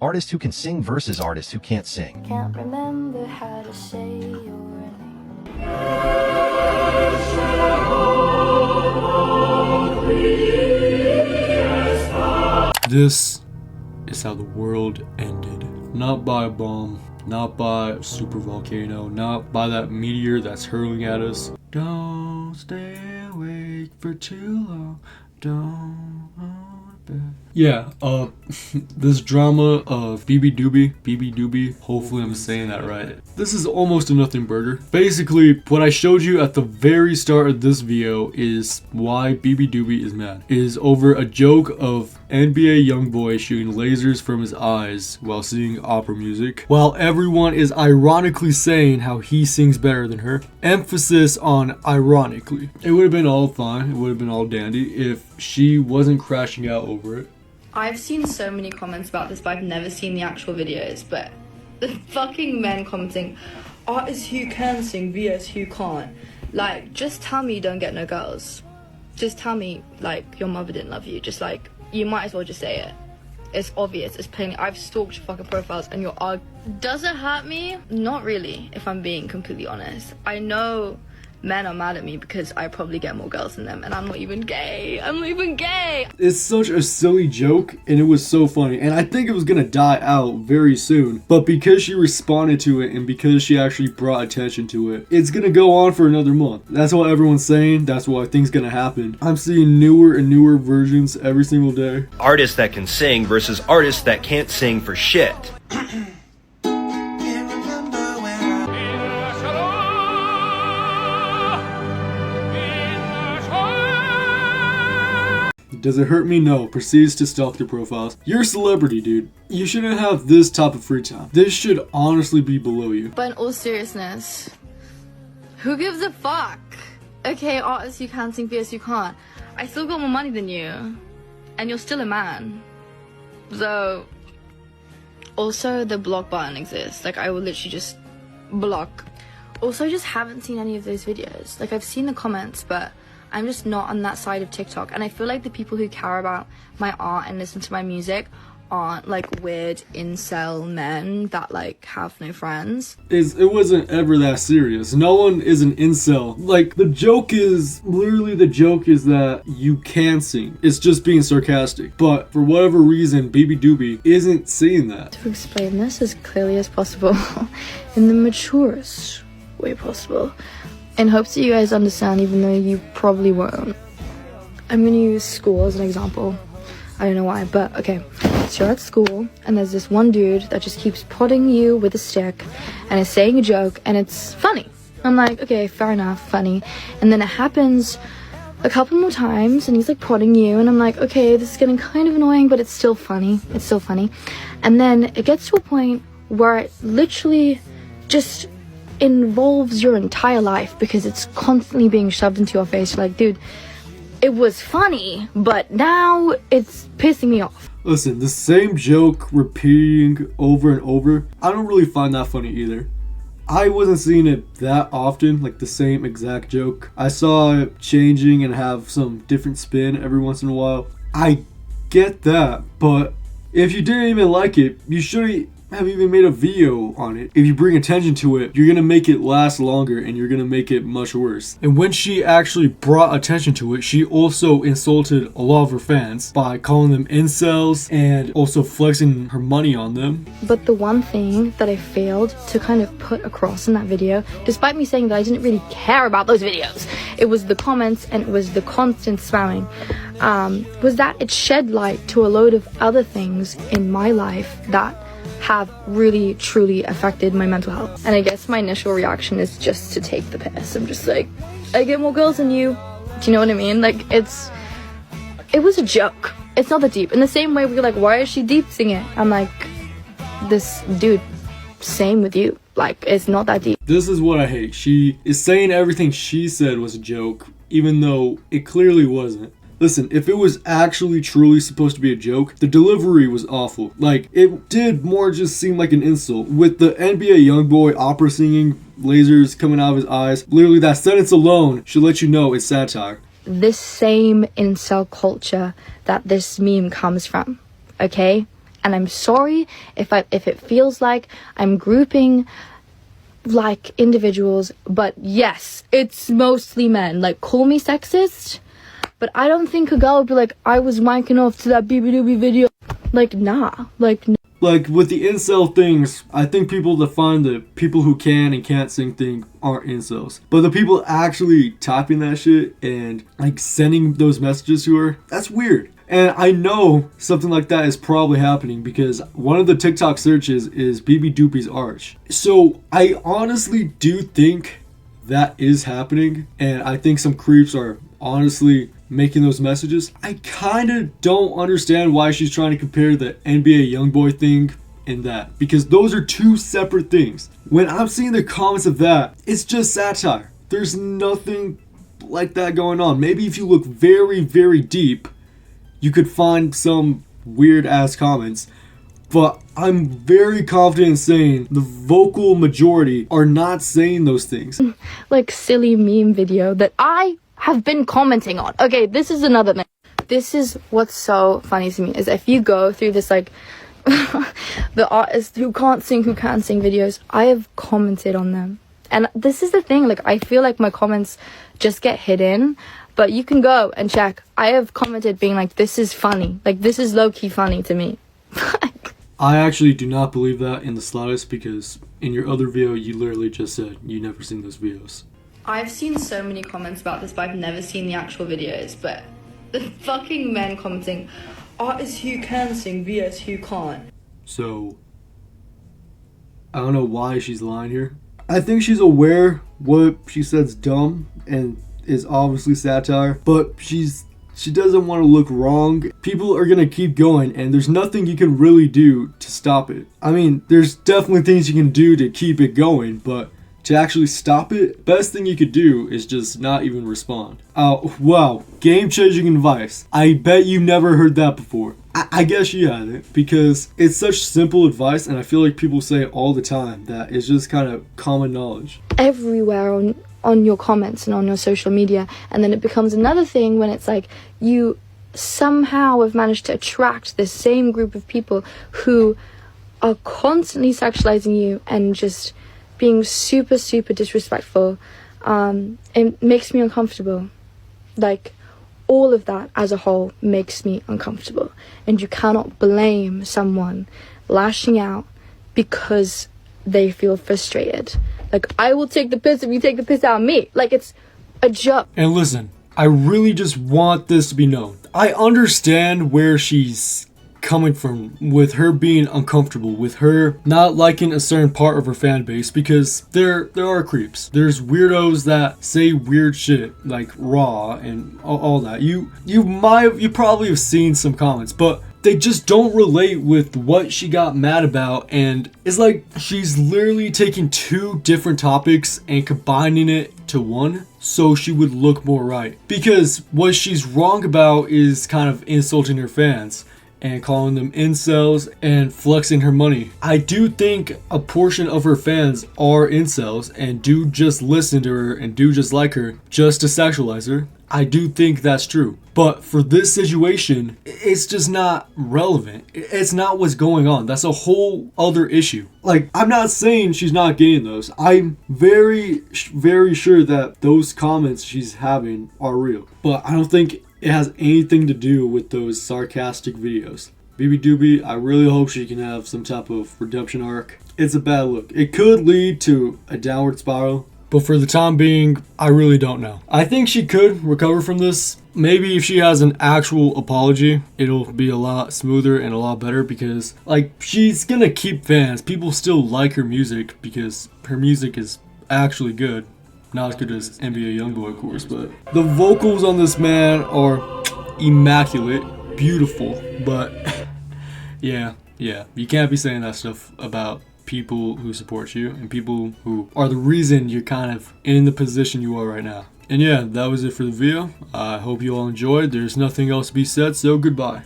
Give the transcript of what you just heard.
Artist who can sing versus artist who can't sing. Can't remember how to say your name. This is how the world ended. Not by a bomb, not by a super volcano, not by that meteor that's hurling at us. Don't stay awake for too long. Don't go to bed. Yeah, this drama of Beabadoobee, hopefully I'm saying that right. This is almost a nothing burger. Basically, what I showed you at the very start of this video is why Beabadoobee is mad. It is over a joke of NBA YoungBoy shooting lasers from his eyes while singing opera music, while everyone is ironically saying how he sings better than her. Emphasis on ironically. It would have been all fine, it would have been all dandy if she wasn't crashing out over it. I've seen so many comments about this, but I've never seen the actual videos. But the fucking men commenting, artists who can sing vs who can't. Like, just tell me you don't get no girls. Just tell me, like, your mother didn't love you. Just, like, you might as well just say it. It's obvious, it's plain. I've stalked your fucking profiles and you're Does it hurt me? Not really, if I'm being completely honest. I know men are mad at me because I probably get more girls than them, and I'm not even gay. I'm not even gay. It's such a silly joke, and it was so funny, and I think it was gonna die out very soon, but because she responded to it and because she actually brought attention to it, it's gonna go on for another month. That's what everyone's saying. That's what I think's gonna happen. I'm seeing newer and newer versions every single day. Artists that can sing versus artists that can't sing for shit. Does it hurt me? No. Proceeds to stalk their profiles. You're a celebrity, dude. You shouldn't have this type of free time. This should honestly be below you. But in all seriousness, who gives a fuck? Okay, artists you can sing vs you can't. I still got more money than you, and you're still a man. So, also the block button exists. Like, I will literally just block. Also, I just haven't seen any of those videos. Like, I've seen the comments, but I'm just not on that side of TikTok, and I feel like the people who care about my art and listen to my music aren't like weird incel men that like have no friends. It wasn't ever that serious. No one is an incel. Like, the joke is that you can sing. It's just being sarcastic. But for whatever reason, Beabadoobee isn't saying that. To explain this as clearly as possible in the maturest way possible, in hopes that you guys understand, even though you probably won't. I'm gonna use school as an example. I don't know why, but okay. So you're at school, and there's this one dude that just keeps prodding you with a stick, and is saying a joke, and it's funny. I'm like, okay, fair enough, funny. And then it happens a couple more times, and he's like prodding you, and I'm like, okay, this is getting kind of annoying, but it's still funny. It's still funny. And then it gets to a point where it literally just involves your entire life, because it's constantly being shoved into your face. You're like, dude, it was funny, but now it's pissing me off. Listen, the same joke repeating over and over, I don't really find that funny either. I wasn't seeing it that often, like the same exact joke. I saw it changing and have some different spin every once in a while. I get that, but if you didn't even like it, you shouldn't have even made a video on it. If you bring attention to it, you're gonna make it last longer, and you're gonna make it much worse. And when she actually brought attention to it, she also insulted a lot of her fans by calling them incels and also flexing her money on them. But the one thing that I failed to kind of put across in that video, despite me saying that I didn't really care about those videos, it was the comments and it was the constant spamming, was that it shed light to a load of other things in my life that have really truly affected my mental health. And I guess my initial reaction is just to take the piss. I'm just like, I get more girls than you. Do you know what I mean? Like, it was a joke. It's not that deep. In the same way we're like, why is she deep singing? I'm like, this dude, same with you. Like, it's not that deep. This is what I hate. She is saying everything she said was a joke, even though it clearly wasn't. Listen, if it was actually truly supposed to be a joke, the delivery was awful. Like, it did more just seem like an insult. With the NBA YoungBoy opera singing, lasers coming out of his eyes, literally that sentence alone should let you know it's satire. This same incel culture that this meme comes from, okay? And I'm sorry if it feels like I'm grouping like individuals, but yes, it's mostly men. Like, call me sexist, but I don't think a girl would be like, I was wanking off to that Beabadoobee video. Like, nah. Like, with the incel things, I think people define the people who can and can't sing thing aren't incels. But the people actually typing that shit and, like, sending those messages to her, that's weird. And I know something like that is probably happening because one of the TikTok searches is Beabadoobee's Arch. So I honestly do think that is happening, and I think some creeps are honestly making those messages. I kind of don't understand why she's trying to compare the NBA YoungBoy thing and that, because those are two separate things. When I'm seeing the comments of that, it's just satire. There's nothing like that going on. Maybe if you look very, very deep, you could find some weird ass comments, but I'm very confident in saying the vocal majority are not saying those things. Like, silly meme video that I have been commenting on. Okay, this is another thing. This is what's so funny to me, is if you go through this, like, the artists who can't sing, who can sing videos, I have commented on them. And this is the thing, like, I feel like my comments just get hidden, but you can go and check. I have commented being like, this is funny. Like, this is low-key funny to me. I actually do not believe that in the slightest, because in your other video, you literally just said you never seen those videos. I've seen so many comments about this, but I've never seen the actual videos. But the fucking men commenting, artists who can sing vs who can't. So, I don't know why she's lying here. I think she's aware what she said's dumb and is obviously satire, but she doesn't want to look wrong. People are gonna keep going, and there's nothing you can really do to stop it. I mean, there's definitely things you can do to keep it going, but to actually stop it, best thing you could do is just not even respond. Wow, game-changing advice. I bet you never heard that before. I guess you hadn't, because it's such simple advice, and I feel like people say it all the time that it's just kind of common knowledge. Everywhere on your comments and on your social media, and then it becomes another thing when it's like you somehow have managed to attract this same group of people who are constantly sexualizing you and just being super, super disrespectful. It makes me uncomfortable. Like, all of that as a whole makes me uncomfortable, and you cannot blame someone lashing out because they feel frustrated. Like, I will take the piss if you take the piss out of me. Like, it's a joke. And listen, I really just want this to be known. I understand where she's coming from with her being uncomfortable, with her not liking a certain part of her fan base, because there are creeps. There's weirdos that say weird shit like raw and all that. You probably have seen some comments, but they just don't relate with what she got mad about, and it's like she's literally taking two different topics and combining it to one so she would look more right. Because what she's wrong about is kind of insulting her fans and calling them incels and flexing her money. I do think a portion of her fans are incels and do just listen to her and do just like her just to sexualize her. I do think that's true. But for this situation, it's just not relevant. It's not what's going on. That's a whole other issue. Like, I'm not saying she's not getting those. I'm very, very sure that those comments she's having are real. But I don't think it has anything to do with those sarcastic videos. Beabadoobee, I really hope she can have some type of redemption arc. It's a bad look. It could lead to a downward spiral, but for the time being, I really don't know. I think she could recover from this. Maybe if she has an actual apology, it'll be a lot smoother and a lot better, because, like, she's gonna keep fans. People still like her music because her music is actually good. Not as good as NBA YoungBoy, of course, but the vocals on this man are immaculate, beautiful, but yeah, you can't be saying that stuff about people who support you and people who are the reason you're kind of in the position you are right now. And yeah, that was it for the video. I hope you all enjoyed. There's nothing else to be said, so goodbye.